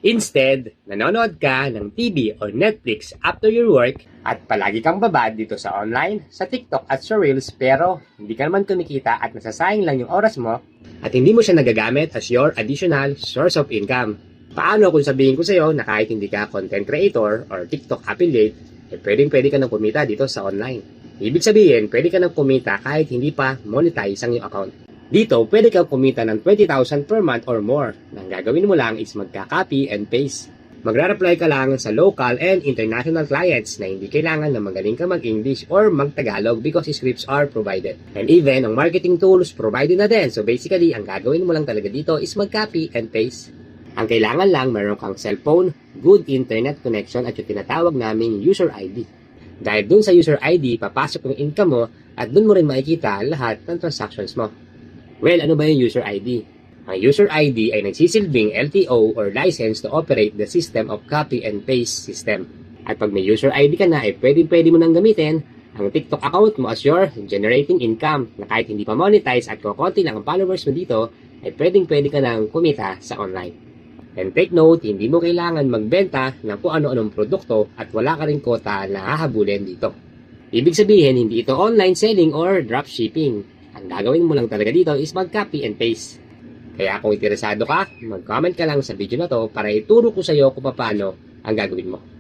Instead, nanonood ka ng TV or Netflix after your work at palagi kang babad dito sa online, sa TikTok at sa Reels pero hindi ka naman kumikita at nasasayang lang yung oras mo at hindi mo siya nagagamit as your additional source of income. Paano kung sabihin ko sa'yo na kahit hindi ka content creator or TikTok affiliate, pwede ka nang kumita dito sa online. Ibig sabihin, pwede ka nang kumita kahit hindi pa monetize ang iyong account. Dito, pwede kang kumita ng 20,000 per month or more. Ang gagawin mo lang is magka-copy and paste. Magra-reply ka lang sa local and international clients na hindi kailangan na magaling ka mag-English or mag-Tagalog because scripts are provided. And even, ang marketing tools provided na din. So basically, ang gagawin mo lang talaga dito is mag-copy and paste. Ang kailangan lang, meron kang cellphone, good internet connection at yung tinatawag naming user ID. Dahil dun sa user ID, papasok yung income mo at dun mo rin makikita lahat ng transactions mo. Well, ano ba yung user ID? Ang user ID ay nagsisilbing LTO or license to operate the system of copy and paste system. At pag may user ID ka na, pwede mo nang gamitin ang TikTok account mo as your generating income na kahit hindi pa monetize at kukunti lang ang followers mo dito, pwede ka nang kumita sa online. And take note, hindi mo kailangan magbenta ng kung ano-anong produkto at wala ka rin kota na hahabulin dito. Ibig sabihin, hindi ito online selling or dropshipping. Ang gagawin mo lang talaga dito is mag-copy and paste. Kaya kung interesado ka, mag-comment ka lang sa video na to para ituro ko sa iyo kung paano ang gagawin mo.